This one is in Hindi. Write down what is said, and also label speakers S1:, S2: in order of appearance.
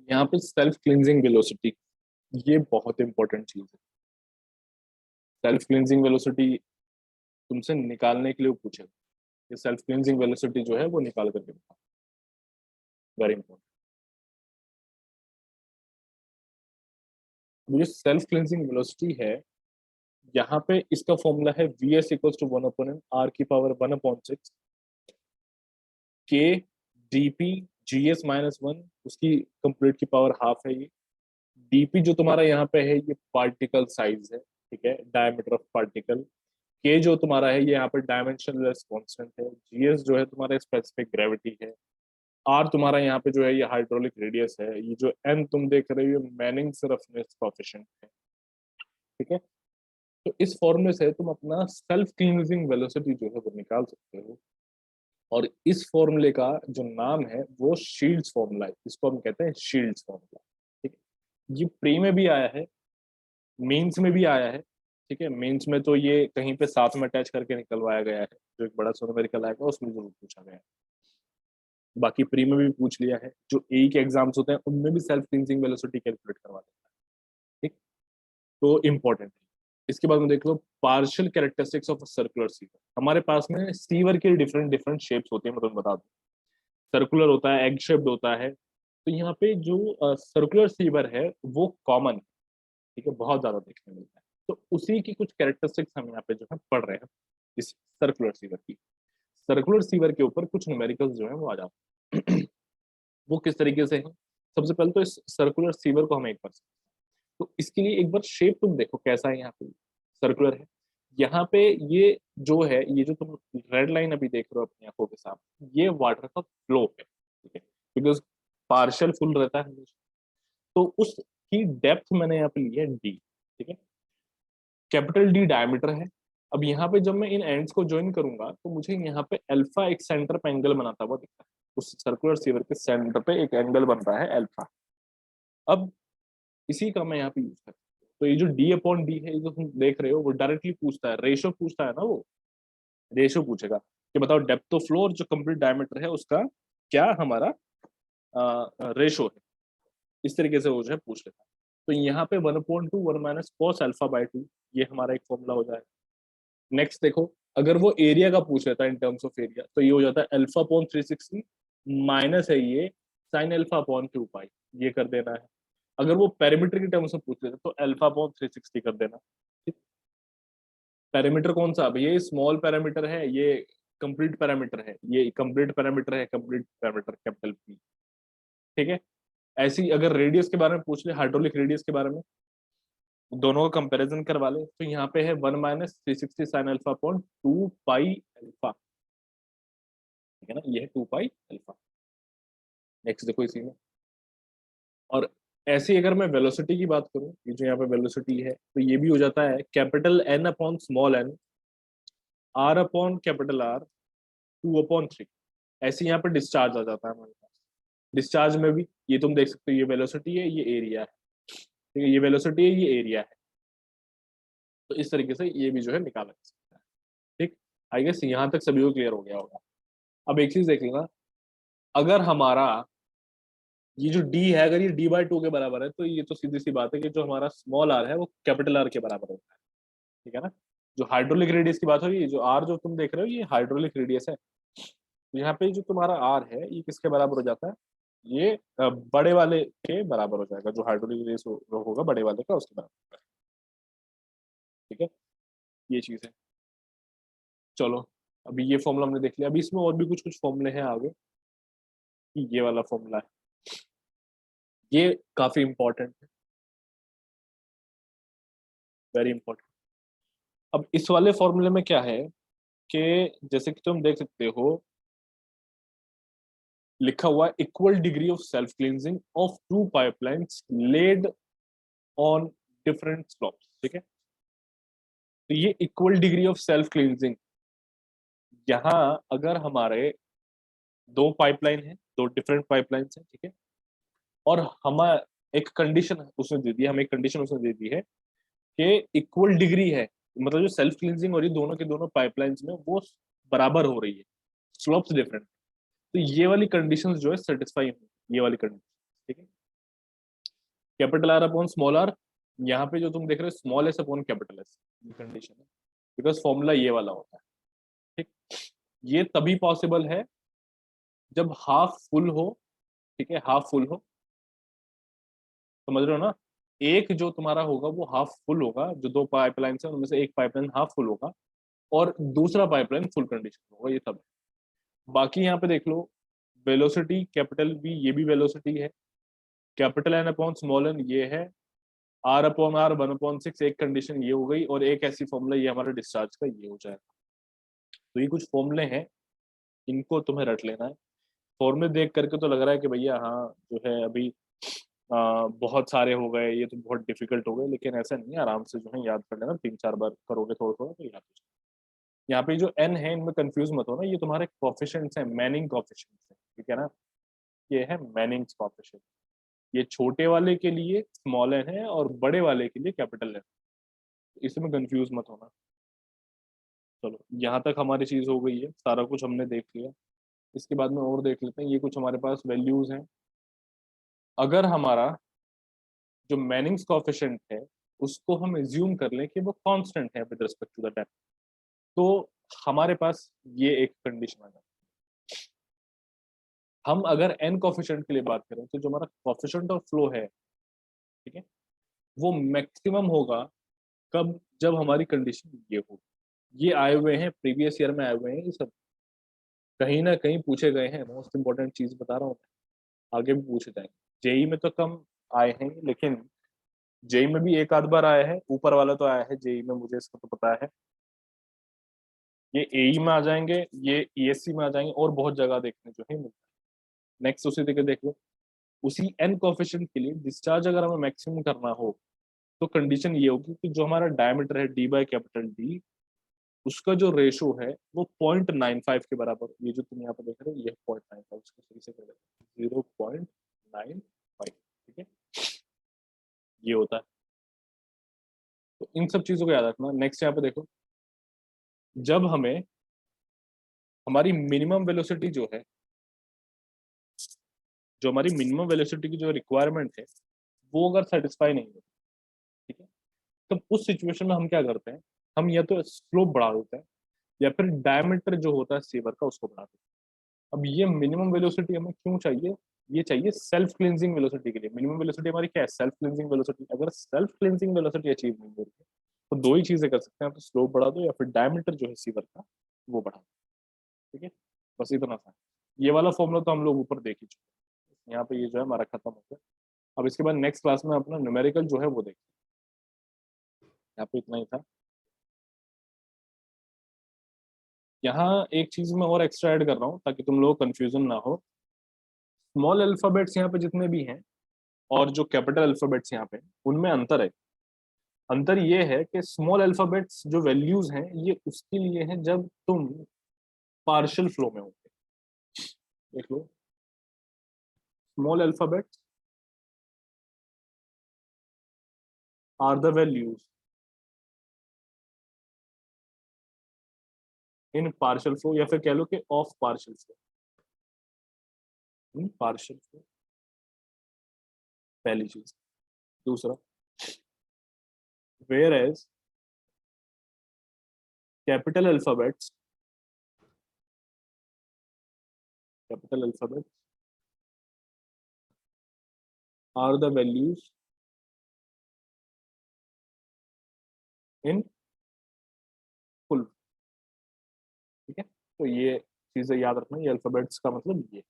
S1: यहाँ पे सेल्फ क्लींजिंग वेलोसिटी, ये बहुत इंपॉर्टेंट चीज है। सेल्फ क्लींजिंग वेलोसिटी तुमसे निकालने के लिए पूछे, ये सेल्फ क्लींजिंग वेलोसिटी जो है वो निकाल करके बताओ। Very important. जो सेल्फ क्लींजिंग वेलोसिटी है, यहाँ पे इसका फॉर्मूला है V S equal to 1/n R की power 1/6 K D P G S minus one, उसकी कंप्लीट की पावर हाफ है ये। डीपी जो तुम्हारा यहाँ पे है ये पार्टिकल साइज है, ठीक है, डायमीटर ऑफ पार्टिकल। के जो तुम्हारा है ये यहाँ पे डायमेंशनलेस कांस्टेंट है। जीएस जो है तुम्हारा स्पेसिफिक ग्रेविटी है। आर तुम्हारा यहाँ पे जो है ये हाइड्रोलिक रेडियस है। ये जो एन तुम देख रहे हो ये मैनिंग्स रफनेस कोएफिशिएंट है, ठीक है। तो इस फॉर्मूले से तुम अपना सेल्फ क्लींजिंग वेलोसिटी जो है वो निकाल सकते हो। और इस फॉर्मूले का जो नाम है वो शील्ड्स फॉर्मूला है, इसको हम कहते हैं शील्ड्स फॉर्मूला, ठीक है। ये प्री में भी आया है, मेंस में भी आया है, ठीक है। मेंस में तो ये कहीं पे साथ में अटैच करके निकलवाया गया है, जो एक बड़ा न्यूमेरिकल आएगा उसमें जरूर पूछा गया है। बाकी प्री में भी पूछ लिया है, जो ए के एग्जाम्स होते हैं उनमें भी सेल्फ क्लींजिंग वेलोसिटी कैलकुलेट करवा देता है, ठीक। तो इंपॉर्टेंट है। इसके बाद में देख लो partial characteristics of circular sewer. हमारे पास में सीवर के डिफरेंट डिफरेंट शेप्स होते हैं, मैं तुम्हें बता दूं। सर्कुलर होता है, एग शेप्ड होता है। तो यहाँ पे जो सर्कुलर सीवर है वो कॉमन, ठीक है, बहुत ज्यादा देखने मिलता है। तो उसी की कुछ कैरेक्टरिस्टिक्स हम यहाँ पे जो है पढ़ रहे हैं इस सर्कुलर सीवर की। सर्कुलर सीवर के ऊपर कुछ न्यूमेरिकल्स जो है वो आ जाते हैं। वो किस तरीके से है? सबसे पहले तो इस सर्कुलर सीवर को हम एक बार, तो इसके लिए एक बार शेप तुम देखो कैसा है। यहाँ पे सर्कुलर है, यहाँ पे ये जो है, ये जो तुम रेड लाइन अभी देख रहे हो अपनी आंखों के सामने, ये वाटर का फ्लो है, ठीक है, बिकॉज पार्शियल फुल रहता है हमेशा। तो उसकी डेप्थ मैंने यहाँ पे ली है डी, ठीक है। कैपिटल डी डायमीटर है। अब यहाँ पे जब मैं इन एंड्स को ज्वाइन करूंगा तो मुझे यहाँ पे अल्फा एक सेंटर पे एंगल बनाता हुआ दिखता है। उस सर्कुलर सीवर के सेंटर पे एक एंगल बन रहा है अल्फा। अब इसी का मैं यहाँ पे यूज करता हूँ। तो ये जो डी अपॉन डी है, ये जो तुम देख रहे हो, वो डायरेक्टली पूछता है, रेशो पूछता है ना, वो रेशो पूछेगा कि बताओ डेप्थ ऑफ फ्लो और जो कंप्लीट डायमीटर है उसका क्या हमारा रेशो है। इस तरीके से वो जो है पूछ लेता है। तो यहाँ पे 1/2 1 माइनस कॉस अल्फा बाय 2, ये हमारा एक फॉर्मूला हो जाएगा। नेक्स्ट देखो, अगर वो एरिया का पूछ लेता है इन टर्म्स ऑफ एरिया, तो ये हो जाता है अल्फा अपॉन 360 माइनस है ये साइन अल्फा अपॉन 2 पाई, ये कर देना है। अगर वो पैरामीटर की टर्म्स में पूछ लेता तो अल्फा अपॉन 360 कर देना, ठीक। पैरामीटर कौन सा? भैया ये स्मॉल पैरामीटर है, ये कंप्लीट पैरामीटर है, ये कंप्लीट पैरामीटर है, कंप्लीट पैरामीटर कैपिटल पी, ठीक है। ऐसी अगर रेडियस के बारे में पूछ ले, हाइड्रोलिक रेडियस के बारे में, दोनों का कंपैरिजन करवा ले, तो यहाँ पे है 1 minus 360 sine alpha upon 2 pi alpha, ठीक है ना, ये है 2 पाई अल्फा। नेक्स्ट देखो इसी में, और ऐसे ही अगर मैं वेलोसिटी की बात करूं, ये जो यहाँ पे वेलोसिटी है, तो ये भी हो जाता है capital N upon small N, R upon capital R, 2/3। ऐसे यहाँ पे डिस्चार्ज आ जाता है हमारे पास। डिस्चार्ज में भी ये तुम देख सकते हो, ये वेलोसिटी है, ये एरिया है, ठीक है, ये वेलोसिटी है, ये एरिया है। तो इस तरीके से ये भी जो है निकाला जा सकता है, ठीक। आई गेस यहाँ तक सभी को क्लियर हो गया होगा। अब एक चीज देख लेना, अगर हमारा ये जो डी है, अगर ये d/2 के बराबर है, तो ये तो सीधी सी बात है कि जो हमारा स्मॉल आर है वो कैपिटल आर के बराबर होता है, ठीक है ना। जो हाइड्रोलिक रेडियस की बात हो रही है, जो आर जो तुम देख रहे हो ये हाइड्रोलिक रेडियस है। तो यहाँ पे जो तुम्हारा आर है ये किसके बराबर हो जाता है? ये बड़े वाले के बराबर हो जाएगा, जो हाइड्रोलिक रेडियस होगा बड़े वाले का उसके बराबर, ठीक है। ये चीज है। चलो, अभी ये फॉर्मूला हमने देख लिया, अभी इसमें और भी कुछ कुछ फॉर्मूले हैं आगे। ये वाला फॉर्मूला है, ये काफी इंपॉर्टेंट है, वेरी इंपॉर्टेंट। अब इस वाले फॉर्मूले में क्या है कि जैसे कि तुम देख सकते हो, लिखा हुआ है equal degree of self cleansing of two pipelines laid on different slopes, ठीक है। तो ये equal degree of self cleansing, यहाँ अगर हमारे दो पाइपलाइन है, दो डिफरेंट पाइपलाइन है, ठीक है, और हमारा एक कंडीशन उसने दे दी है, हमें एक कंडीशन उसने दे दी है कि इक्वल डिग्री है, मतलब जो सेल्फ क्लींजिंग हो रही है दोनों के दोनों पाइपलाइंस में वो बराबर हो रही है, स्लोप्स डिफरेंट। तो ये वाली कंडीशंस जो है सेटिस्फाई होंगी, ये वाली कंडीशन, ठीक है। Capital R upon small R, यहाँ पे जो तुम देख रहे हो small S upon capital S, ये कंडीशन है, बिकॉज फॉर्मूला ये वाला होता है। ठीक, ये तभी पॉसिबल है जब हाफ फुल हो। ठीक है, हाफ फुल हो, समझ रहे हो ना। एक जो तुम्हारा होगा वो हाफ फुल होगा, जो दो पाइपलाइन है उनमें से एक पाइपलाइन हाफ फुल होगा और दूसरा पाइपलाइन फुल कंडीशन होगा, ये सब है। बाकी यहाँ पे देख लो, वेलोसिटी कैपिटल वी ये भी वेलोसिटी है, capital N upon small N ये है, आर अपॉन आर 1/6 एक कंडीशन ये हो गई, और एक ऐसी फॉर्मूला ये हमारा डिस्चार्ज का ये हो जाएगा। तो ये कुछ फॉर्मूले हैं, इनको तुम्हें रट लेना है। फॉर्मूले देख करके तो लग रहा है कि भैया हाँ जो है अभी बहुत सारे हो गए, ये तो बहुत डिफिकल्ट हो गए, लेकिन ऐसा नहीं है, आराम से जो है याद कर लेना, 3-4 बार करोगे थोड़ा थोड़ा तो याद हो जाएगा। यहाँ पे जो एन है इनमें कंफ्यूज मत हो ना, ये तुम्हारे कॉफिशिएंट्स हैं, मैनिंग कॉफिशिएंट्स हैं, ठीक है ना। ये है मैनिंग कॉफिशिएंट, ये छोटे वाले के लिए स्मॉल एन है और बड़े वाले के लिए कैपिटल एन, इसमें कंफ्यूज मत होना। चलो यहाँ तक हमारी चीज हो गई है, सारा कुछ हमने देख लिया। इसके बाद में और देख लेते हैं, ये कुछ हमारे पास वैल्यूज हैं। अगर हमारा जो मैनिंग्स कॉफिशिएंट है उसको हम एज्यूम कर लें कि वो कांस्टेंट है with respect to the time, तो हमारे पास ये एक कंडीशन आ जाती है। हम अगर एन कॉफिशिएंट के लिए बात करें तो जो हमारा कॉफिशिएंट ऑफ फ्लो है, ठीक है, वो मैक्सिमम होगा कब, जब हमारी कंडीशन ये हो। ये आए हुए हैं प्रीवियस ईयर में आए हुए हैं, ये सब कहीं ना कहीं पूछे गए हैं, मोस्ट इंपॉर्टेंट चीज बता रहा हूँ मैं, आगे भी पूछे जाएंगे। जेई में तो कम आए हैं, लेकिन जेई में भी एक आध बार आया है, ऊपर वाला तो आया है जेई में, मुझे इसका तो पता है। ये एई में आ जाएंगे, ये ईएससी में आ जाएंगे, और बहुत जगह देखने जो है मिलता है। नेक्स्ट उसी तरीके देख लो, उसी एन कोफिशिएंट के लिए डिस्चार्ज अगर हमें मैक्सिमम करना हो तो कंडीशन ये होगी कि जो हमारा डायमीटर है डी बाय कैपिटल डी, उसका जो रेशो है वो 0.95 के बराबर, ये जो तुम यहाँ पे देख रहे हो ये 0.95, उसको सही से कर 0.95, ठीक है, ये होता है। तो इन सब चीजों को याद रखना। नेक्स्ट यहाँ पे देखो, जब हमें हमारी मिनिमम वेलोसिटी जो है, जो हमारी मिनिमम वेलोसिटी की जो रिक्वायरमेंट है वो अगर सेटिस्फाई नहीं होती, ठीक है, तब उस सिचुएशन में हम क्या करते हैं, हम या तो स्लोप बढ़ा देते हैं या फिर डायमीटर जो होता है सीवर का उसको बढ़ा देते हैं। अब ये मिनिमम वेलोसिटी हमें क्यों चाहिए, ये चाहिए सेल्फ क्लींजिंग वेलोसिटी के लिए। मिनिमम वेलोसिटी हमारी क्या है, सेल्फ क्लींजिंग वेलोसिटी। अगर सेल्फ क्लींजिंग वेलोसिटी अचीव नहीं हो रही है तो दो ही चीजें कर सकते हैं, तो स्लोप बढ़ा दो या फिर डायमीटर जो है सीवर का वो बढ़ा दो, ठीक है, बस इतना सा। ये वाला फॉर्मूला तो हम लोग ऊपर देख ही चुके हैं, यहाँ पे ये जो है हमारा खत्म हो गया। अब इसके बाद नेक्स्ट क्लास में अपना न्यूमेरिकल जो है वो देखें। यहाँ पे इतना ही था। यहाँ एक चीज मैं और एक्स्ट्रा ऐड कर रहा हूँ ताकि तुम लोग कंफ्यूजन ना हो। स्मॉल अल्फाबेट्स यहाँ पे जितने भी हैं और जो कैपिटल अल्फाबेट्स यहाँ पे हैं, उनमें अंतर है। अंतर ये है कि स्मॉल अल्फाबेट्स जो वैल्यूज हैं ये उसके लिए हैं जब तुम पार्शियल फ्लो में होगे। देख लो, small alphabets are the values in partial flow, या फिर कह लो कि of partial flow, in partial flow, पहली चीज। दूसरा, whereas capital alphabets, capital alphabets are the values in full, ठीक है। तो ये चीजें याद रखना, ये अल्फाबेट्स का मतलब ये।